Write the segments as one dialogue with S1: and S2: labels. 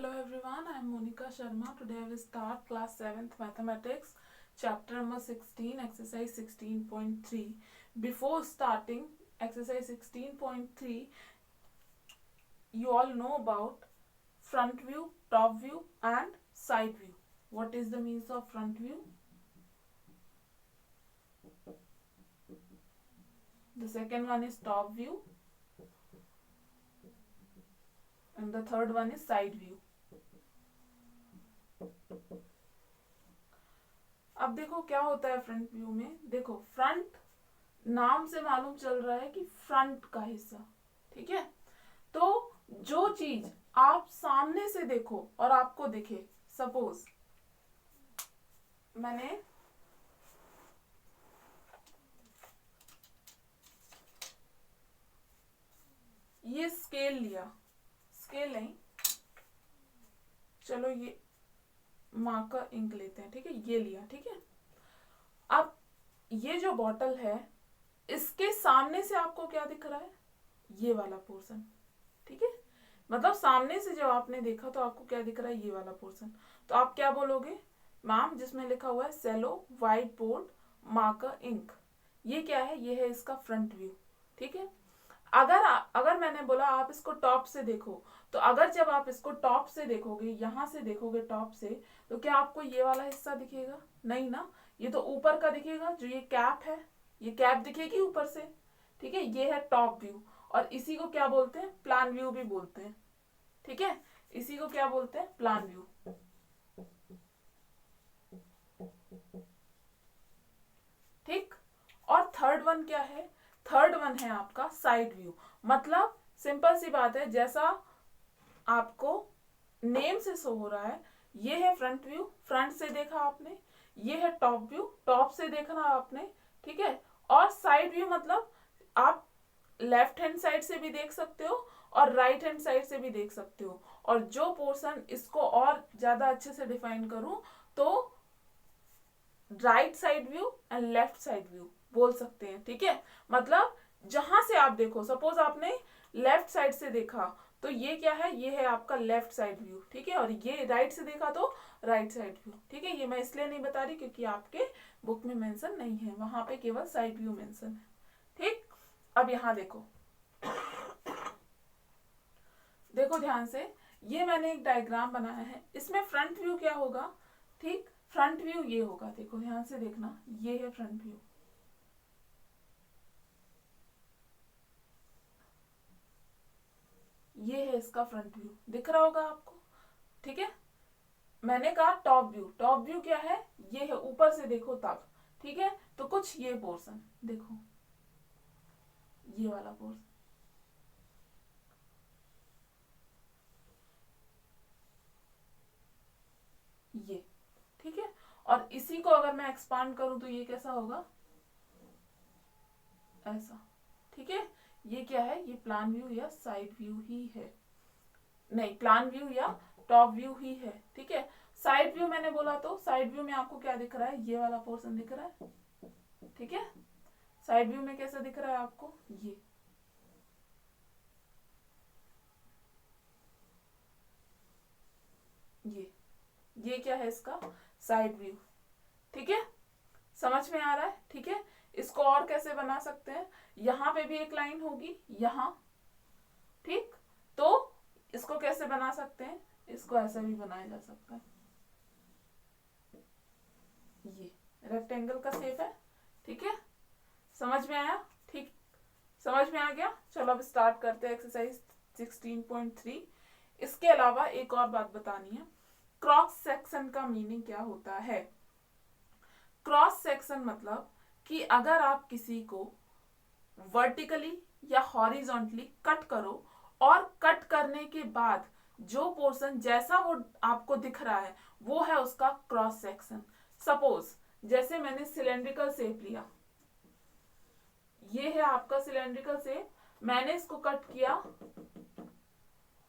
S1: Hello everyone, I am Monica Sharma. Today I will start class 7th mathematics, chapter number 16, exercise 16.3. Before starting exercise 16.3, you all know about front view, top view and side view. What is the means of front view? The second one is top view and the third one is side view. अब देखो क्या होता है front view में. देखो front नाम से मालूम चल रहा है कि फ्रंट का हिस्सा. ठीक है, तो जो चीज आप सामने से देखो और आपको दिखे, सपोज मैंने ये स्केल लिया, स्केल नहीं, चलो ये मार्कर इंक लेते हैं. ठीक है, ये लिया. ठीक है, अब ये जो बॉटल है इसके सामने से आपको क्या दिख रहा है? ये वाला पोर्शन. ठीक है, मतलब सामने से जब आपने देखा तो आपको क्या दिख रहा है? ये वाला पोर्शन. तो आप क्या बोलोगे? मैम, जिसमें लिखा हुआ है सेलो व्हाइट बोर्ड मार्कर इंक, ये क्या है? ये है इसका फ्रंट व्यू. ठीक है, अगर मैंने बोला आप इसको टॉप से देखो, तो अगर जब आप इसको टॉप से देखोगे, यहां से देखोगे टॉप से, तो क्या आपको ये वाला हिस्सा दिखेगा? नहीं ना, ये तो ऊपर का दिखेगा. जो ये कैप है, ये कैप दिखेगी ऊपर से. ठीक है, ये है टॉप व्यू और इसी को क्या बोलते हैं? प्लान व्यू भी बोलते हैं. ठीक है, इसी को क्या बोलते हैं? Plan view. ठीक, और थर्ड वन क्या है? थर्ड वन है आपका साइड व्यू. मतलब सिंपल सी बात है, जैसा आपको नेम से शो हो रहा है, ये है फ्रंट व्यू, फ्रंट से देखा आपने. ये है टॉप व्यू, टॉप से देखना आपने. ठीक है, और साइड व्यू मतलब आप लेफ्ट हैंड साइड से भी देख सकते हो और राइट हैंड साइड से भी देख सकते हो. और जो पोर्शन, इसको और ज्यादा अच्छे से डिफाइन करूं तो right side view and left side view बोल सकते हैं. ठीक है, मतलब जहां से आप देखो, सपोज आपने लेफ्ट साइड से देखा तो ये क्या है? ये है आपका लेफ्ट साइड व्यू. ठीक है, और ये राइट से देखा तो राइट साइड व्यू. ठीक है, ये मैं इसलिए नहीं बता रही क्योंकि आपके बुक में मेंशन नहीं है, वहां पे केवल साइड व्यू मेंशन है. ठीक, अब यहां देखो, देखो ध्यान से, ये मैंने एक डायग्राम बनाया है. इसमें फ्रंट व्यू क्या होगा? ठीक, फ्रंट व्यू ये होगा. देखो ध्यान से देखना, ये है फ्रंट व्यू. ये है इसका फ्रंट व्यू, दिख रहा होगा आपको. ठीक है, मैंने कहा टॉप व्यू. टॉप व्यू क्या है? ये है ऊपर से देखो तब. ठीक है, तो कुछ ये पोर्शन देखो, ये वाला पोर्शन, ये. ठीक है, और इसी को अगर मैं एक्सपांड करूं तो ये कैसा होगा? ऐसा. ठीक है, ये क्या है? ये प्लान व्यू या साइड व्यू ही है. नहीं, प्लान व्यू या टॉप व्यू ही है. ठीक है, साइड व्यू मैंने बोला तो साइड व्यू में आपको क्या दिख रहा है? ये वाला पोर्शन दिख रहा है. ठीक है, साइड व्यू में कैसा दिख रहा है आपको? ये क्या है इसका? Side view. ठीक है, समझ में आ रहा है? ठीक है, इसको और कैसे बना सकते हैं? यहां पे भी एक लाइन होगी, यहां. ठीक, तो इसको कैसे बना सकते हैं? इसको ऐसा भी बनाया जा सकता है. ये रेक्टेंगल का शेप है. ठीक है, समझ में आया? ठीक, समझ में आ गया. चलो अब स्टार्ट करते हैं एक्सरसाइज 16.3. इसके अलावा एक और बात बतानी है. क्रॉस सेक्शन का मीनिंग क्या होता है? क्रॉस सेक्शन मतलब कि अगर आप किसी को वर्टिकली या हॉरिजॉन्टली कट करो और कट करने के बाद जो पोर्शन जैसा वो आपको दिख रहा है, वो है उसका क्रॉस सेक्शन. सपोज जैसे मैंने सिलेंड्रिकल शेप लिया, ये है आपका सिलेंड्रिकल शेप, मैंने इसको कट किया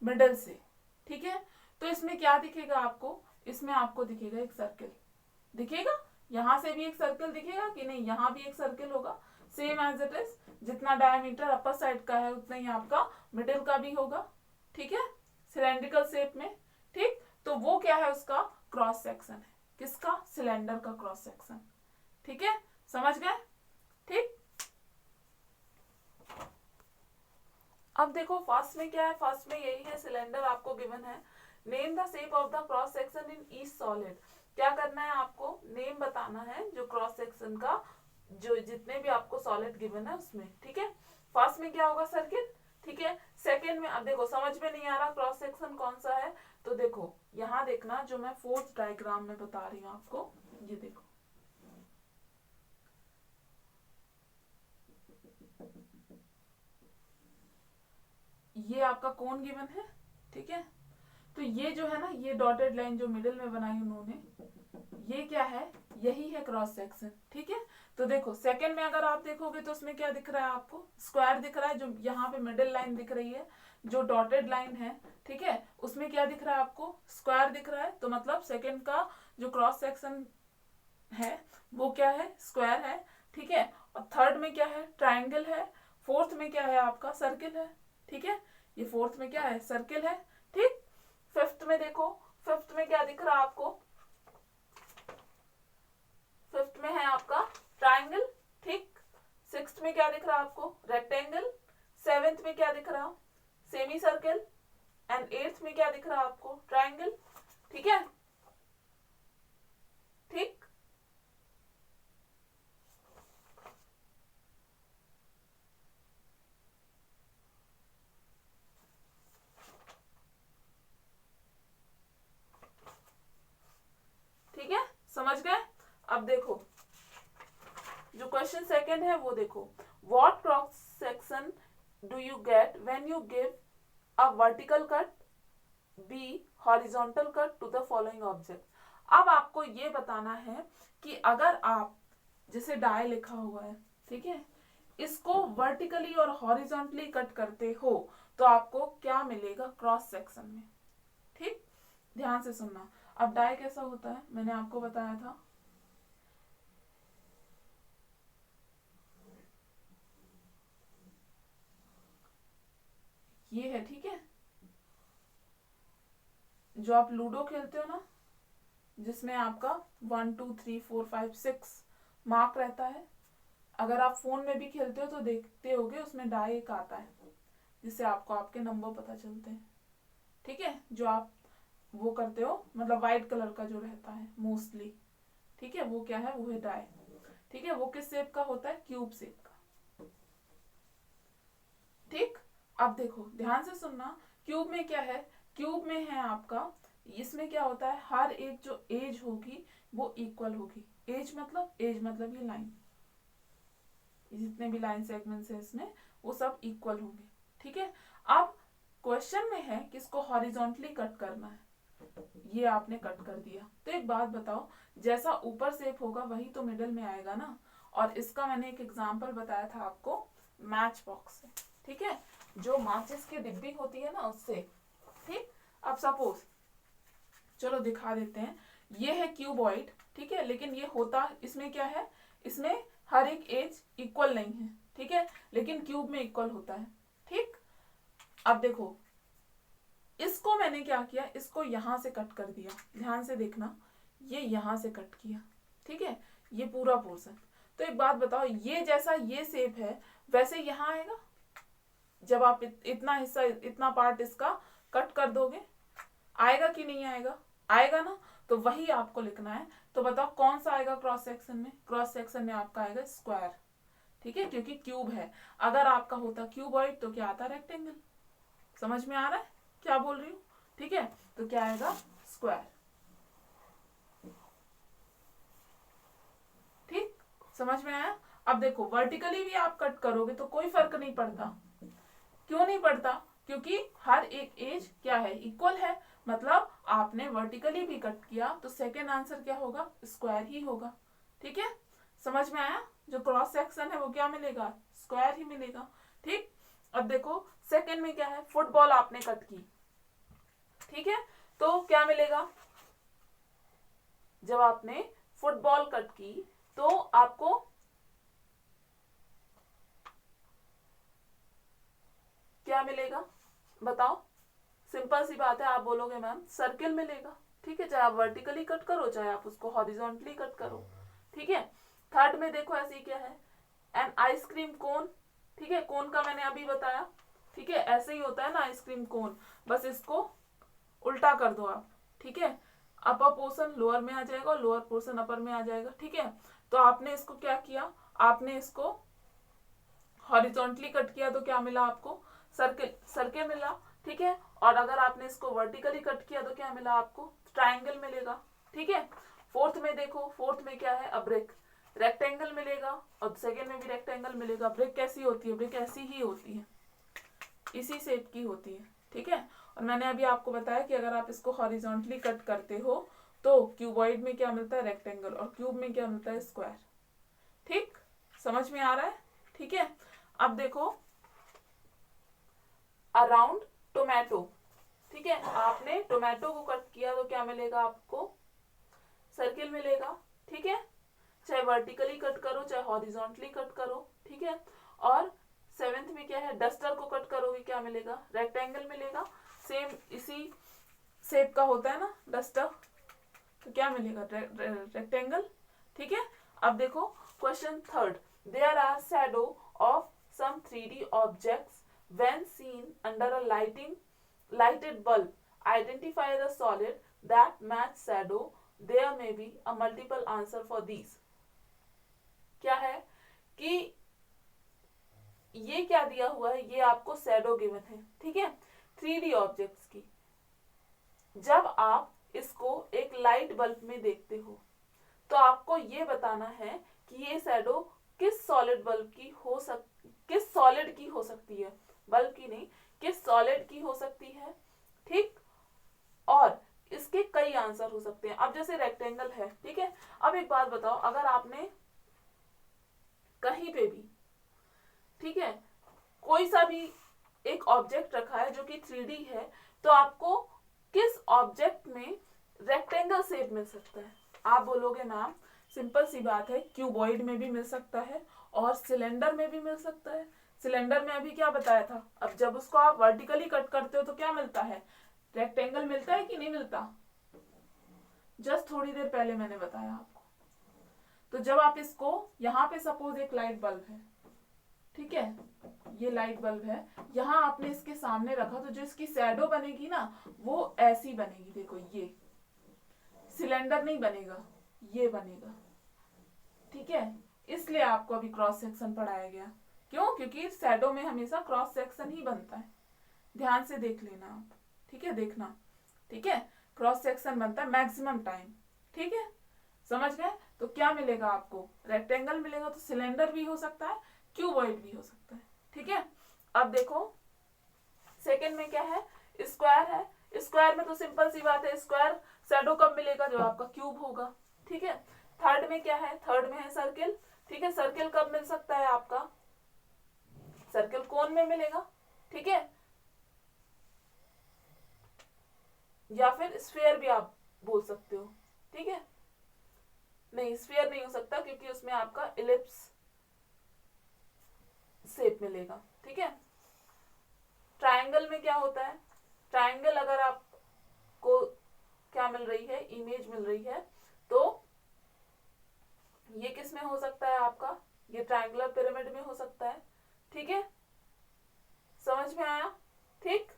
S1: मिडल से. ठीक है, तो इसमें क्या दिखेगा आपको? इसमें आपको दिखेगा एक सर्किल. दिखेगा, यहां से भी एक सर्किल दिखेगा कि नहीं? यहां भी एक सर्किल होगा, सेम एज इट इज. जितना डायमीटर अपर साइड का है उतना ही आपका मिडिल का भी होगा. ठीक है, सिलेंड्रिकल शेप में. ठीक, तो वो क्या है, उसका क्रॉस सेक्शन है। किसका? सिलेंडर का क्रॉस सेक्शन। ठीक है, समझ गए? ठीक। अब देखो फर्स्ट में क्या है, फर्स्ट में यही है, सिलेंडर आपको गिवन है। Name the shape of the cross section in each solid. क्या करना है आपको? नेम बताना है जो क्रॉस सेक्शन का, जो जितने भी आपको सॉलिड गिवन है उसमें। ठीक है, फर्स्ट में क्या होगा? सर्किल। ठीक है, सेकंड में अब देखो समझ में नहीं आ रहा क्रॉस सेक्शन कौन सा है, तो देखो यहाँ देखना, जो मैं फोर्थ डायग्राम में बता रही हूँ आपको, ये देखो, ये आपका कोन गिवन है। ठीक है, तो ये जो है ना, ये डॉटेड लाइन जो मिडिल में बनाई उन्होंने, ये क्या है? यही है क्रॉस सेक्शन। ठीक है, तो देखो सेकंड में अगर आप देखोगे तो उसमें क्या दिख रहा है आपको? स्क्वायर दिख रहा है। जो यहाँ पे मिडिल लाइन दिख रही है, जो डॉटेड लाइन है, ठीक है, उसमें क्या दिख रहा है आपको? स्क्वायर दिख रहा है। तो मतलब सेकंड का जो क्रॉस सेक्शन है वो क्या है? स्क्वायर है। ठीक है, और थर्ड में क्या है? ट्राइंगल है। फोर्थ में क्या है आपका? सर्किल है। ठीक है, ये फोर्थ में क्या है? सर्किल है। ठीक, फिफ्थ में देखो, फिफ्थ में क्या दिख रहा है आपको? फिफ्थ में है आपका ट्राइंगल। ठीक, सिक्स्थ में क्या दिख रहा है आपको? रेक्टेंगल। सेवेंथ में क्या दिख रहा? Semi circle. एंड एट्थ में क्या दिख रहा है आपको? ट्राइंगल। ठीक है, ठीक, ठीक है, समझ गए? अब देखो जो क्वेश्चन सेकंड है वो देखो, what cross section do you get when you give a vertical cut, B horizontal cut to the following object. अब आपको ये बताना है कि अगर आप, जैसे डाई लिखा हुआ है, ठीक है, इसको वर्टिकली और हॉरिजॉन्टली कट करते हो तो आपको क्या मिलेगा क्रॉस सेक्शन में। ठीक, ध्यान से सुनना। अब डाई कैसा होता है मैंने आपको बताया था, ये है। ठीक है, जो आप लूडो खेलते हो ना, जिसमें आपका 1 2 3 4 5 6 मार्क रहता है, अगर आप फोन में भी खेलते हो तो देखते होगे उसमें डाई एक आता है जिससे आपको आपके नंबर पता चलते हैं। ठीक है, जो आप वो करते हो, मतलब वाइट कलर का जो रहता है मोस्टली, ठीक है, वो क्या है? वो है डाई। ठीक है, वो किस शेप का होता है? क्यूब शेप का। ठीक, अब देखो ध्यान से सुनना, क्यूब में क्या है? क्यूब में है आपका, इसमें क्या होता है? हर एक जो एज होगी वो इक्वल होगी। एज मतलब ये लाइन, जितने भी लाइन सेगमेंट्स है इसमें वो सब इक्वल होंगे। ठीक है, अब क्वेश्चन में है कि इसको हॉरिजॉन्टली कट करना है, ये आपने कट कर दिया। तो एक बात बताओ, जैसा ऊपर शेप होगा वही तो मिडिल में आएगा ना। और इसका मैंने एक एग्जांपल बताया था आपको मैच बॉक्स से। ठीक है, जो माचिस की डिब्बी होती है ना उससे। ठीक, अब सपोज, चलो दिखा देते हैं, ये है क्यूबॉइड। ठीक है, लेकिन ये होता, इसमें क्या है? इसमें हर एक एज इक्वल नहीं है। ठीक है, लेकिन क्यूब में इक्वल होता है। ठीक, अब देखो इसको मैंने क्या किया, इसको यहां से कट कर दिया। ध्यान से देखना, ये यहां से कट किया। ठीक है, ये पूरा पोर्शन। तो एक बात बताओ, ये जैसा ये शेप है वैसे यहां आएगा? जब आप इतना हिस्सा, इतना पार्ट इसका कट कर दोगे, आएगा कि नहीं आएगा? आएगा ना। तो वही आपको लिखना है। तो बताओ कौन सा आएगा क्रॉस सेक्शन में? क्रॉस सेक्शन में आपका आएगा स्क्वायर। ठीक है, क्योंकि क्यूब है। अगर आपका होता क्यूबॉइड तो क्या आता? रेक्टेंगल। समझ में आ रहा है क्या बोल रही हूँ? ठीक है, तो क्या आएगा? स्क्वायर। ठीक, समझ में आया? अब देखो वर्टिकली भी आप कट करोगे तो कोई फर्क नहीं पड़ता। क्यों नहीं पड़ता? क्योंकि हर एक एज क्या है? इक्वल है। मतलब आपने वर्टिकली भी कट किया तो सेकेंड आंसर क्या होगा? स्क्वायर ही होगा। ठीक है, समझ में आया? जो क्रॉस सेक्शन है वो क्या मिलेगा? स्क्वायर ही मिलेगा। ठीक, अब देखो सेकेंड में क्या है? फुटबॉल आपने कट की। ठीक है, तो क्या मिलेगा? जब आपने फुटबॉल कट की तो आपको क्या मिलेगा? बताओ, सिंपल सी बात है, आप बोलोगे मैम सर्किल मिलेगा, ठीक है, चाहे आप वर्टिकली कट करो चाहे आप उसको हॉरिजॉन्टली कट करो, ठीक है। थर्ड में देखो ऐसी क्या है, एन आइसक्रीम कोन, ठीक है, कोन का मैंने अभी बताया, ठीक है, ऐसे ही होता है ना आइसक्रीम कोन, बस इसको उल्टा कर दो आप, ठीक है, अपर पोर्शन लोअर में आ जाएगा और लोअर पोर्शन अपर में आ जाएगा, ठीक है। तो आपने इसको क्या किया, आपने इसको हॉरिजॉन्टली कट किया तो क्या मिला आपको, सर्किल, सर्किल मिला, ठीक है। और अगर आपने इसको वर्टिकली कट किया तो क्या मिला आपको, ट्राइंगल मिलेगा, ठीक है। फोर्थ में देखो, फोर्थ में क्या है, अ ब्रिक, रेक्टेंगल मिलेगा, और सेकेंड में भी रेक्टेंगल मिलेगा। ब्रिक कैसी होती है, ब्रिक ऐसी ही होती है, इसी शेप की होती है, ठीक है। और मैंने अभी आपको बताया कि अगर आप इसको हॉरिजॉन्टली कट करते हो तो क्यूबॉइड में क्या मिलता है, रेक्टेंगल, और क्यूब में क्या मिलता है, स्क्वायर, ठीक, समझ में आ रहा है, ठीक है। अब देखो अराउंड टोमेटो, ठीक है, आपने टोमेटो को कट किया तो क्या मिलेगा आपको, सर्किल मिलेगा, ठीक है, चाहे वर्टिकली कट करो चाहे हॉरिजॉन्टली कट करो, ठीक है। और सेवेंथ में क्या है, डस्टर को कट करोगे क्या मिलेगा, रेक्टेंगल मिलेगा, सेम इसी शेप का होता है ना डस्टर, तो क्या मिलेगा, रेक्टेंगल, ठीक है। अब देखो question third, there are shadow of some 3D objects when seen under a lighted bulb, identify the solid that match shadow, there may be a multiple answer for these। क्या है कि ये क्या दिया हुआ है, ये आपको शैडो गिवन है, ठीक है, 3D ऑब्जेक्ट्स की। जब आप इसको एक लाइट बल्ब में देखते हो तो आपको ये बताना है कि ये शैडो किस सॉलिड बल्ब की किस सॉलिड की हो सकती है, बल्ब की नहीं, किस सॉलिड की हो सकती है, ठीक। और इसके कई आंसर हो सकते हैं। अब जैसे रेक्टेंगल है, ठीक है, अब एक बात बताओ, अगर आपने कहीं पे भी, ठीक है, कोई सा भी एक ऑब्जेक्ट रखा है जो कि 3D है, तो आपको किस ऑब्जेक्ट में रेक्टेंगल शेप मिल सकता है, आप बोलोगे मैम सिंपल सी बात है, क्यूबॉइड में भी मिल सकता है और सिलेंडर में भी मिल सकता है। सिलेंडर में अभी क्या बताया था, अब जब उसको आप वर्टिकली कट करते हो तो क्या मिलता है, रेक्टेंगल मिलता है कि नहीं मिलता, जस्ट थोड़ी देर पहले मैंने बताया आपको। तो जब आप इसको, यहाँ पे सपोज एक लाइट बल्ब है, ठीक है, ये लाइट बल्ब है, यहाँ आपने इसके सामने रखा तो जो इसकी शैडो बनेगी ना वो ऐसी बनेगी, देखो ये सिलेंडर नहीं बनेगा, ये बनेगा, ठीक है। इसलिए आपको अभी क्रॉस सेक्शन पढ़ाया गया, क्यों, क्योंकि शैडो में हमेशा क्रॉस सेक्शन ही बनता है, ध्यान से देख लेना आप, ठीक है, देखना, ठीक है, क्रॉस सेक्शन बनता है मैक्सिमम टाइम, ठीक है, समझ गए। तो क्या मिलेगा आपको, रेक्टेंगल मिलेगा, तो सिलेंडर भी हो सकता है, क्यूबॉइड भी हो सकता है, ठीक है। अब देखो सेकंड में क्या है, स्क्वायर है, स्क्वायर में तो सिंपल सी बात है, स्क्वायर शैडो कब मिलेगा, जब आपका क्यूब होगा, ठीक है। थर्ड में क्या है, थर्ड में है सर्किल, ठीक है, सर्किल कब मिल सकता है आपका, सर्किल कोन में मिलेगा, ठीक है, या फिर स्फीयर भी आप बोल सकते हो, ठीक है, नहीं स्फीयर नहीं हो सकता क्योंकि उसमें आपका इलिप्स शेप मिलेगा, ठीक है। ट्रायंगल में क्या होता है, ट्रायंगल अगर आपको क्या मिल रही है, इमेज मिल रही है, तो ये किस में हो सकता है आपका, ये ट्रायंगुलर पिरामिड में हो सकता है, ठीक है, समझ में आया, ठीक,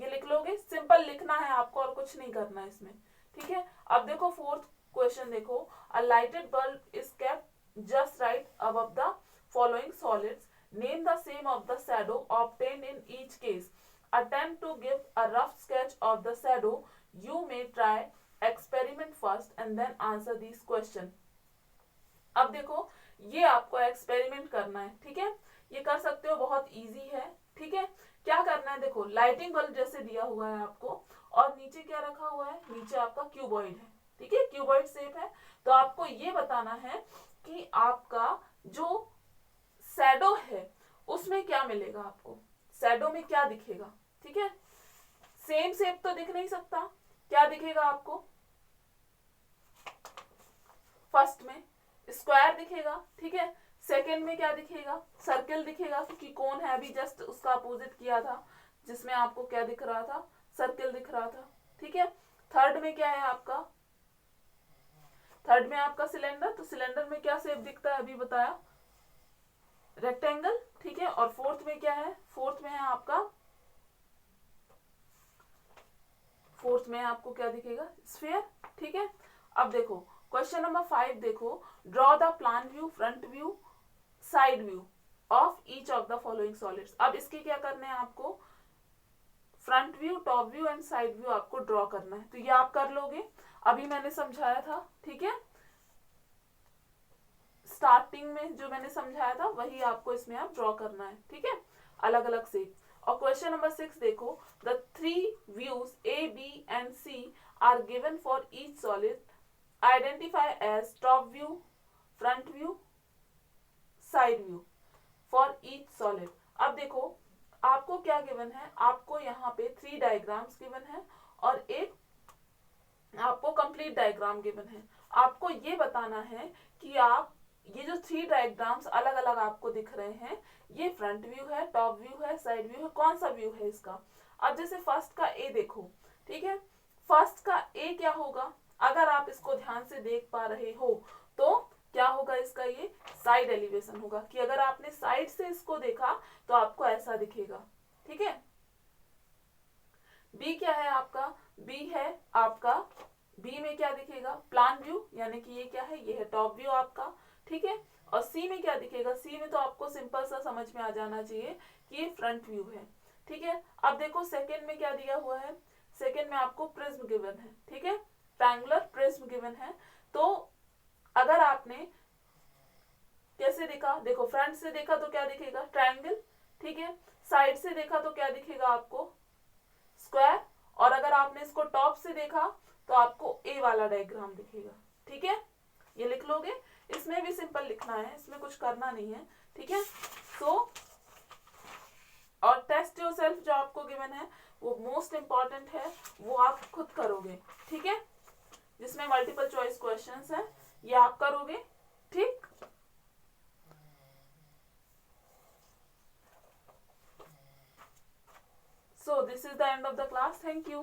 S1: ये लिख लोगे, सिंपल लिखना है आपको और कुछ नहीं करना है इसमें, ठीक है। अब देखो फोर्थ क्वेश्चन देखो, a lighted bulb is kept just right above the following solids, name the same of the shadow obtained in each case, attempt to give a rough sketch of the shadow, you may try experiment first and then answer these question। अब देखो ये आपको experiment करना है, ठीक है, ये कर सकते हो, बहुत इजी है, ठीक है। क्या करना है, देखो लाइटिंग बल्ब जैसे दिया हुआ है आपको, और नीचे क्या रखा हुआ है, नीचे आपका क्यूबॉइड है, ठीक है, क्यूबॉइड शेप है, तो आपको ये बताना है कि आपका जो शैडो है उसमें क्या मिलेगा, आपको शैडो में क्या दिखेगा, ठीक है, सेम शेप तो दिख नहीं सकता, क्या दिखेगा आपको, फर्स्ट में स्क्वायर दिखेगा, ठीक है, सेकंड में क्या दिखेगा, सर्किल दिखेगा क्योंकि कौन है, अभी जस्ट उसका अपोजिट किया था, जिसमें आपको क्या दिख रहा था, सर्किल दिख रहा था, ठीक है। थर्ड में क्या है आपका, थर्ड में आपका सिलेंडर, तो सिलेंडर में क्या शेप दिखता है अभी बताया, रेक्टेंगल, ठीक है। और फोर्थ में क्या है, फोर्थ में है आपका, फोर्थ में आपको क्या दिखेगा, स्फीयर, ठीक है। अब देखो क्वेश्चन नंबर 5 देखो, draw the plan view, front view, side view of each of the following solids. अब इसके क्या करने हैं आपको, front view, top view and side view आपको ड्रॉ करना है, तो ये आप कर लोगे, अभी मैंने समझाया था, ठीक है। स्टार्टिंग में जो मैंने समझाया था वही आपको इसमें आप ड्रॉ करना है, ठीक है, अलग अलग से। और क्वेश्चन नंबर 6 देखो, the 3 views A B and C are given for each solid, identify as top view, front view, side view for each solid. अब देखो आपको क्या गिवन है, आपको यहाँ पे 3 डायग्राम्स गिवन है और एक आपको कंप्लीट डायग्राम गिवन है। आपको ये बताना है कि आप ये जो 3 डायग्राम्स अलग अलग आपको दिख रहे हैं, ये फ्रंट व्यू है, टॉप व्यू है, साइड व्यू है, कौन सा व्यू है इसका। अब जैसे फर्स्ट का ए देखो, ठीक है, फर्स्ट का ए क्या होगा, अगर आप इसको ध्यान से देख पा रहे हो तो क्या होगा इसका, ये साइड एलिवेशन होगा, कि अगर आपने साइड से इसको देखा तो आपको ऐसा दिखेगा, ठीक है। बी क्या है आपका, बी है आपका, बी में क्या दिखेगा, प्लान व्यू, यानी कि ये क्या है, ये है टॉप व्यू आपका, ठीक है। और सी में क्या दिखेगा, सी में तो आपको सिंपल सा समझ में आ जाना चाहिए कि ये फ्रंट व्यू है, ठीक है। अब देखो सेकंड में क्या दिया हुआ है, सेकंड में आपको प्रिज्म गिवन है, ठीक है, ट्रायंगुलर प्रिज्म गिवन है। तो अगर आपने कैसे देखा, देखो फ्रंट से देखा तो क्या दिखेगा, ट्रायंगल, ठीक है। साइड से देखा तो क्या दिखेगा आपको, स्क्वायर। और अगर आपने इसको टॉप से देखा तो आपको ए वाला डायग्राम दिखेगा, ठीक है। ये लिख लोगे, इसमें भी सिंपल लिखना है, इसमें कुछ करना नहीं है, ठीक है। सो और टेस्ट योरसेल्फ जो आपको गिवन है वो मोस्ट इंपॉर्टेंट है, वो आप खुद करोगे, ठीक है, जिसमें मल्टीपल चॉइस क्वेश्चंस हैं, ये आप करोगे, ठीक। So this is the end of the class. Thank you.